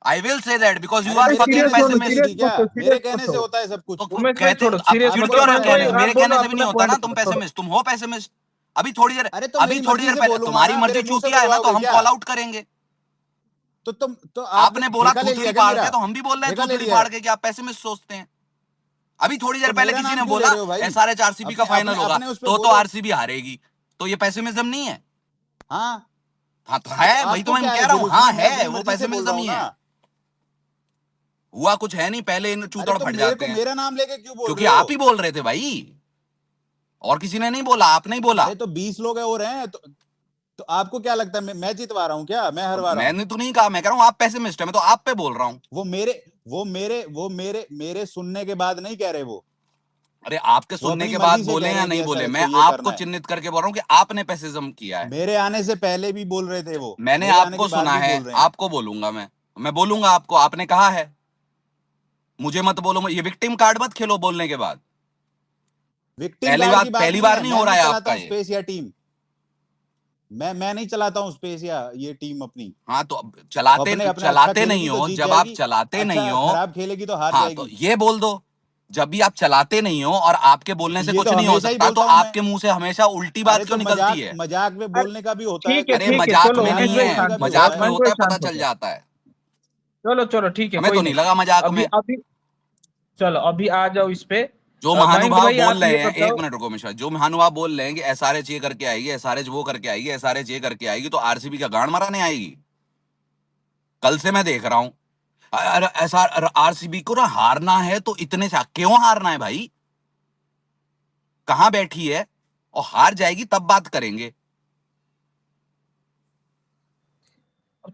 I will say that because you अरे आर मेरे फकिंग कहने से कुछ पेसिमिस्ट। होती क्या? मेरे कहने से होता है सब कुछ। तो उमेश भाई कहते छोड़ो, अब सीरियस चिढ़ आपका मत क्यों करो, रहे क्या हो मैं कहना कहने कोई, में? है? आप मेरे बोलो कहने से भी नहीं अपना होता पॉइंट ना, तुम करो, छोड़ो। पेसिमिस्ट, तुम हो पेसिमिस्ट। अभी थोड़ी देर, अरे तो अभी मेरी थोड़ी मर्जी देर से पहले बोलूंगा तुम्हारी ना, मर्जी मेरे मुंह से चूतिया है ना, तो बुलवाओगे हम क्या? कॉल आउट करेंगे। तो आपने आपने बोला ठेका ले थूथड़ी लिया क्या फाड़ मेरा? के, तो हम भी बोल रहे हैं ठेका ले थूथड़ी लिया फाड़ है? के कि आप पेसिमिस्ट सोचते हैं। अभी थोड़ी देर तो पहले मेरा किसी नाम ने क्यों ले बोला रहे हो भाई? एसआरएच आरसीबी का अपने फाइनल अपने होगा, अपने उस पे तो बोलो। आरसीबी हारेगी। तो ये पेसिमिज्म नहीं है? हाँ हाँ तो तो है, वही तो आपको मैं क्या कह है रहा फिर हूँ, उसमें? हाँ मैं है, अपनी वो मर्जी से बोल रहा पेसिमिज्म ही हूँ ना। है। हुआ कुछ है नहीं, पहले इन अरे चूतड़ तो फट मेरे जाते को हैं। मेरा नाम लेके क्यों बोल क्योंकि रहे आप ही हो? बोल रहे थे भाई, और किसी ने नहीं बोला, आपने ही बोला। अरे तो 20 लोग और हैं, तो आपको क्या लगता है मैं जितवा रहा हूँ क्या? मैं तो हरवा रहा हूँ? मैंने तो नहीं कहा, मैं कह रहा हूँ आप पेसिमिस्ट है, मैं तो आप पे बोल रहा हूँ। वो मेरे सुनने के बाद नहीं कह रहे वो अरे आपके वो सुनने अपनी के बाद मर्जी से बोले कह रहे या हैं कि नहीं बोले, एसआरएच को मैं ये आपको करना है। चिन्हित करके बोल रहा हूँ कि आपने पेसिज्म किया है। मेरे आने से पहले भी बोल रहे थे वो, मैंने मेरे आने आपको के बाद सुना भी है, बोल रहे हैं। आपको बोलूंगा मैं बोलूंगा आपको, आपने कहा है। मुझे मत बोलो, ये विक्टिम कार्ड मत खेलो बोलने के बाद। विक्टिम कार्ड की बात पहली नहीं बार है, नहीं मैं हो रहा नहीं है चलाता आपका हूँ ये। स्पेस या टीम। मैं नहीं चलाता हूँ स्पेस या ये टीम अपनी। हाँ तो अब अपने अपने अच्छा चलाते नहीं खेलेगी तो हो, जीत जब आप जाएगी, चलाते नहीं अच्छा हो। खराब खेलेगी तो हार हाँ तो जाएगी। ये बोल दो, जब भी आप चलाते नहीं हो और आपके बोलने तो से ये कुछ तो नहीं हो हमेशा ही सकता, तो बोलता हूं मैं। आपके मुंह से हमेशा उल्टी बात अरे क्यों तो निकलती मजाक है? मजाक में बोलने का भी होता है, ठीक है, कुछ ठीक है, मजाक चलो में ध्यान उमेश नहीं से भाई है, बोलने का शांत भी हो होता जाओ, मजाक है। में मयंक होता भाई है, पता शांत हो चल जाओ। जाता है। चलो चलो ठीक है, हमें कोई तो नहीं। नहीं लगा मजाक अभी में। अभी चलो, अभी आ जाओ इस पे। जो मयंक महानुभाव भाई बोल आप ये रहे हैं, एक बताओ। मिनट रुको मिश्रा, जो महानुभाव बोल रहे हैं कि एसआरएच ये करके आएगी, एसआरएच वो करके आएगी, एसआरएच ये करके आएगी, तो आरसीबी का गांड मराने आएगी? कल से मैं देख रहा हूं, अरे ऐसा आरसीबी को ना हारना है तो इतने से क्यों हारना है भाई? कहां बैठी है? और हार जाएगी तब बात करेंगे।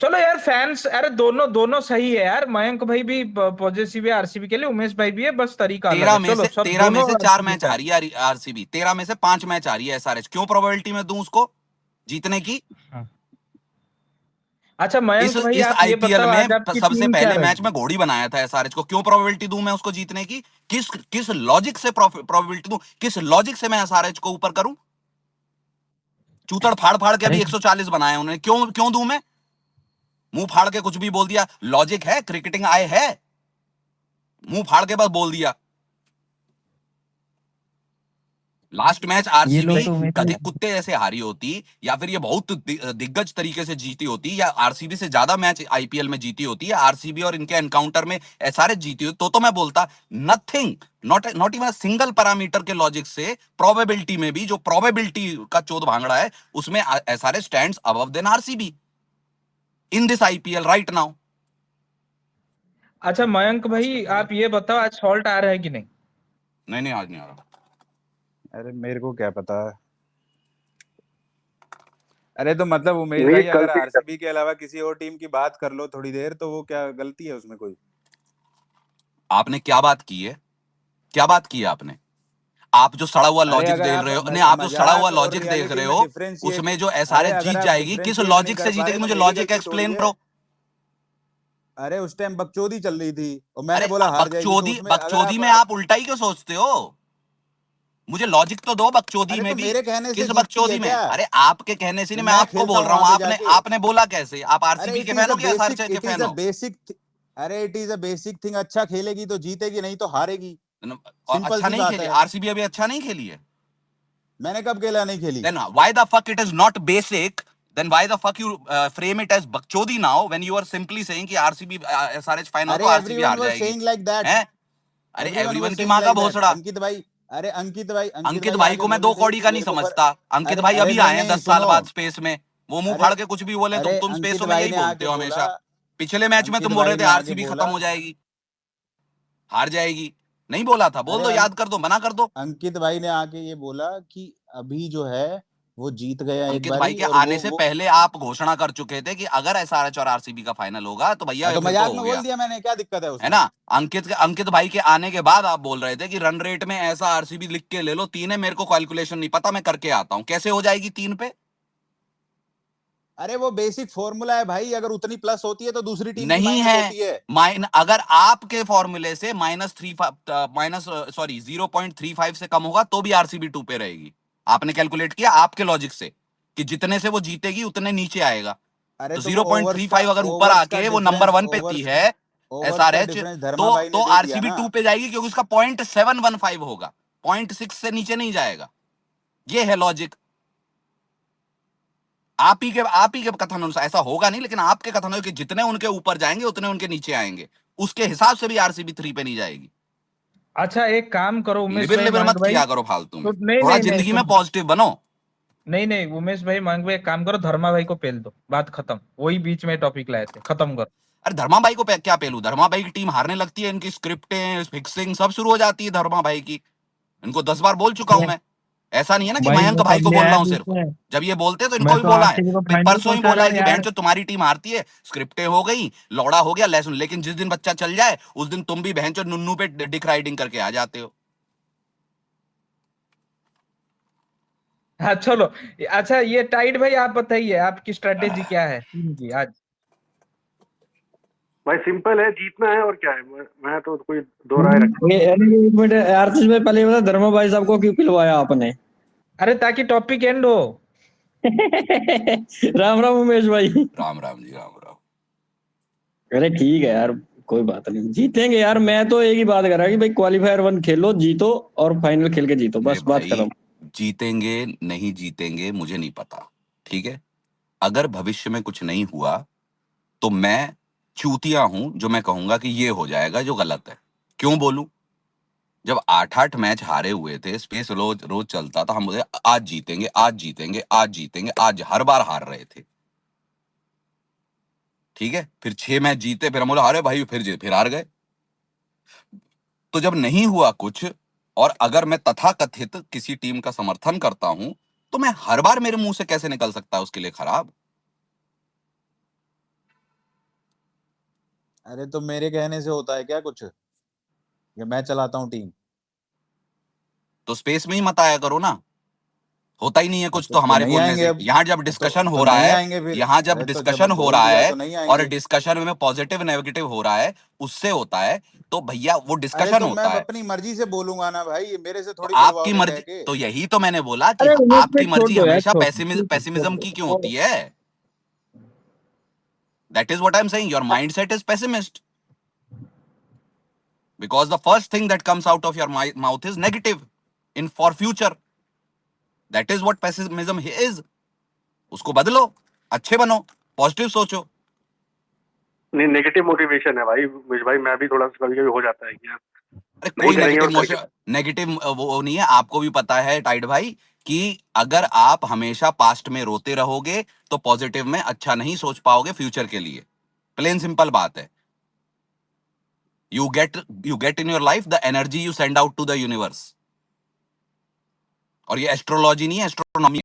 चलो यार फैंस, अरे दोनों दोनों सही है यार, मयंक भाई भी पॉजिटिव है आरसीबी के लिए, उमेश भाई भी है, बस तरीका अलग है। चलो सब 13 में दोनों से 4 आरसीबी मैच आ फैन। रही है आरसीबी, 13 में से 5 मैच आ रही है एसआरएच। क्यों प्रोबेबिलिटी में दूं उसको जीतने की? अच्छा मयंक भाई इस आप ये आईपीएल बताओ, में आज आपकी सबसे टीम क्या पहले मैच रहेगी? में घोड़ी बनाया था एसआरएच को, क्यों प्रोबेबिलिटी दूं मैं उसको जीतने की? किस लॉजिक से प्रोबेबिलिटी दूं? किस लॉजिक से मैं एसआरएच को ऊपर करूं? चूतड़ फाड़ फाड़ के अरे अभी 140 बनाए उन्होंने, क्यों क्यों दूं मैं? मुंह फाड़ के कुछ भी बोल दिया, लॉजिक है? क्रिकेटिंग आए है? मुंह फाड़ के बस बोल दिया। लास्ट मैच ये लोग आरसीबी तो उमेश गधे भाई, कुत्ते जैसे हारी होती, या फिर ये बहुत दिग्गज तरीके से जीती होती, या आरसीबी से ज्यादा मैच आईपीएल में जीती होती, या आरसीबी और इनके एनकाउंटर में एसआरएच जीती होती, तो मैं बोलता nothing, not even single parameter के लॉजिक से, प्रोबेबिलिटी में भी जो प्रोबेबिलिटी का चोद भांगड़ा है, उसमें SRH stands above than RCB in this IPL right now. अच्छा मयंक भाई आप ये बताओ, आज सॉल्ट आ रहा है कि नहीं? नहीं आज नहीं आ रहा। अरे मेरे को क्या पता। अरे तो मतलब उमेश ये भाई, कल अगर से आरसीबी के अलावा किसी और टीम की बात कर लो थोड़ी देर, तो वो क्या गलती है उसमें कोई? आपने क्या बात की है? क्या बात की है आपने? आप जो सड़ा हुआ अरे लॉजिक अगर देख आप रहे हो, नहीं, आप जो सड़ा हुआ मजाक और लॉजिक देख रियलिटी रहे में हो, डिफरेंशिएट, उसमें जो अरे एसआरएच अगर जीत आप जाएगी, किस डिफरेंशिएट नहीं लॉजिक कर से पा रहे जीतेगी? तो मुझे मेरी लॉजिक गलती थोड़ी एक्सप्लेन है। करो। अरे उस टाइम बकचोदी चल रही थी और मैंने अरे बोला हार जाएगी, तो बकचोदी, उसमें अगर बकचोदी में आप उल्टा ही क्यों सोचते हो? मुझे लॉजिक तो दो बकचोदी अरे में तो भी। मेरे कहने से किस जीतती है बकचोदी में? क्या? अरे आपके कहने से कि नहीं, मैं मैं आपको खेलता बोल हूँ रहा वहां हूँ। पे आपने जाके। आपने बोला कैसे? आप अरे आरसीबी के इट इज फैन अ हो या बेसिक, एसआरएच के इट इज फैन अ हो? बेसिक, अरे it is a basic thing. अच्छा खेलेगी तो जीतेगी, नहीं तो हारेगी। और सिंपल अच्छा सी नहीं बात खेली है। आरसीबी, अभी अच्छा नहीं खेली है। मैंने कब खेला नहीं खेली? Then why the fuck it is not basic? Then why the fuck you frame it as bakchodi now when you are simply saying कि आरसीबी एसआरएच फाइनल तो अरे आरसीबी एवरीवन हार वाज जाएगी? सेइंग लाइक दैट, हैं? अरे everyone everyone was की saying माँ का लाइक दैट। भोसड़ा। अंकित भाई, अरे अंकित अंकित भाई भाई आके को मैं बोले दो थे कौड़ी कि का नहीं मेरे को समझता। अंकित अरे भाई अरे अभी नहीं आए हैं नहीं 10 साल सुनो, बाद स्पेस में। वो मुंह अरे फाड़ के कुछ भी बोले, अरे तुम अंकित स्पेसों में भाई यही ने बोलते आके हो बोला, हमेशा। पिछले मैच में अंकित तुम बोल भाई रहे थे ने आके आरसीबी खत्म बोला, हो जाएगी, हार जाएगी। नहीं बोला था? बोल अरे दो, याद कर दो, मना कर दो। अंकित भाई ने आके ये बोला कि अभी जो है वो जीत गया एक अंकित भाई बारी के और आने वो से वो पहले आप घोषणा कर चुके थे कि अगर एसआरएच और आरसीबी का फाइनल होगा तो भैया तो फिर तो मजाक हो में बोल गया, दिया मैंने, क्या दिक्कत है है उसमें? ना? अंकित भाई के आने के बाद आप बोल रहे थे कि रन रेट में ऐसा आरसीबी लिख के ले लो, 3 है, मेरे को कैलकुलेशन नहीं पता, मैं करके आता हूं। कैसे हो जाएगी 3 पे? अरे वो बेसिक फॉर्मूला है भाई, अगर उतनी प्लस होती है तो दूसरी टीम की नहीं माइनस है। होती है। अगर आपके फॉर्मूले से -0.35 से कम होगा तो भी आरसीबी 2 पे रहेगी। आपने कैलकुलेट किया आपके लॉजिक से कि जितने से वो जीतेगी उतने नीचे आएगा। अरे तो तो वो 0.35 अगर ऊपर आके वो नंबर 1 पे थी है ओवर्स का एसआरएच, डिफरेंस धर्मा भाई तो ने दे दिया आरसीबी ना। 2 पे जाएगी क्योंकि उसका 0.715 होगा, 0.6 से नीचे नहीं जाएगा। ये है लॉजिक। आप ही के कथन अनुसार ऐसा होगा नहीं, लेकिन आपके कथन है कि जितने उनके ऊपर जाएंगे उतने उनके नीचे आएंगे, उसके हिसाब से भी आरसीबी 3 पे नहीं जाएगी। अच्छा एक काम करो उमेश लिबिर भाई, लिबिर मंग मत भाई, किया करो फालतू में। तो नहीं थोड़ा नहीं नहीं जिंदगी में सुन, पॉजिटिव बनो। नहीं नहीं उमेश भाई, मंग भाई, एक काम करो, धर्मा भाई को पेल दो, बात खत्म। वही बीच में टॉपिक लाए थे, खत्म करो। अरे धर्मा भाई को क्या पेलू? धर्मा भाई की टीम हारने लगती है, इनकी स्क्रिप्टें फिक्सिंग सब शुरू हो जाती है धर्मा भाई की। इनको 10 बार बोल चुका हूं मैं। ऐसा नहीं है ना कि भाई मयंक मैं भाई कब को ले बोल आया रहा हूं बीच सिर्फ। में? जब ये बोलते हैं तो मैं इनको भी तो बोला है। आरसीबी को अभी फाइनल परसों ही पहुंचा बोला रहा है हूँ कि यार। बहन तुम्हारी टीम हारती है, स्क्रिप्टें हो गई, लौड़ा हो गया, लहसुन। लेकिन जिस दिन बच्चा चल जाए उस दिन तुम भी बहन नुन्नू पे डिक राइडिंग करके आ जाते हो। हाँ चलो। अच्छा ये टाइट भाई, आप बताइए आपकी स्ट्रेटेजी क्या है टीम की आज? भाई सिंपल है, जीतना है और क्या है। मैं तो कोई दो राय रखता एक मिनट आरसीबी में पहले बता, धर्मा भाई साहब को क्यों पिलवाया आपने? अरे ताकि टॉपिक एंड हो। राम राम उमेश भाई। राम राम जी, राम राम। अरे ठीक है यार, कोई बात नहीं, जीतेंगे यार। मैं तो एक ही बात कर रहा कि भाई क्वालिफायर 1 खेलो, जीतो और फाइनल खेल के जीतो, मेरे बस बात भाई खत्म। जीतेंगे नहीं जीतेंगे मुझे नहीं पता, ठीक है? अगर भविष्य में कुछ नहीं हुआ तो मैं चूतिया हूं जो मैं कहूंगा कि ये हो जाएगा, जो गलत है। क्यों बोलूं? जब 8-8 मैच हारे हुए थे, स्पेस रोज रोज चलता था, हम बोले आज जीतेंगे, आज जीतेंगे, आज जीतेंगे, आज हर बार हार रहे थे, ठीक है? फिर 6 मैच जीते, फिर हम बोले अरे भाई फिर हार गए। तो जब नहीं हुआ कुछ, और अगर मैं तथाकथित किसी टीम का समर्थन करता हूं, तो मैं हर बार मेरे मुंह से कैसे निकल सकता है उसके लिए खराब? अरे तो मेरे कहने से होता है क्या कुछ, कि मैं चलाता हूँ टीम? तो स्पेस में ही मत आया करो ना। होता ही नहीं है कुछ तो तो हमारे नहीं बोलने आएंगे से। अब। यहाँ जब डिस्कशन तो हो रहा नहीं है, आएंगे फिर। यहाँ जब अरे तो जब डिस्कशन हो बोल रहा दिया है तो नहीं और आएंगे। डिस्कशन में पॉजिटिव नेगेटिव हो रहा है, उससे होता है। तो भैया वो अरे डिस्कशन तो मैं होता है। अपनी मर्जी से बोलूंगा ना भाई, मेरे से तो थोड़ी आपकी बुलवाओगे कह मर्जी, के। तो यही तो मैंने बोला कि अरे उमेश आपकी भाई छोड़ मर्जी दो यार, हमेशा छोड़ पेसिमिज्म की क्यों दो। होती है? That is what I am saying, your mindset is pessimist because the first thing that comes out of your mouth is negative in for future. That is what pessimism is. उसको बदलो, अच्छे बनो, positive सोचो। नहीं, negative motivation है भाई उमेश भाई, मैं भी थोड़ा कभी कभी हो जाता है कि यार अरे नहीं कोई करेंगे नेगेटिव और करके। मोशन, नेगेटिव वो नहीं है। आपको भी पता है टाइड भाई कि अगर आप हमेशा पास्ट में रोते रहोगे तो पॉजिटिव में अच्छा नहीं सोच पाओगे फ्यूचर के लिए। प्लेन सिंपल बात है। you get in your life the energy you send out to the universe। और ये एस्ट्रोलॉजी नहीं है, एस्ट्रोनॉमी।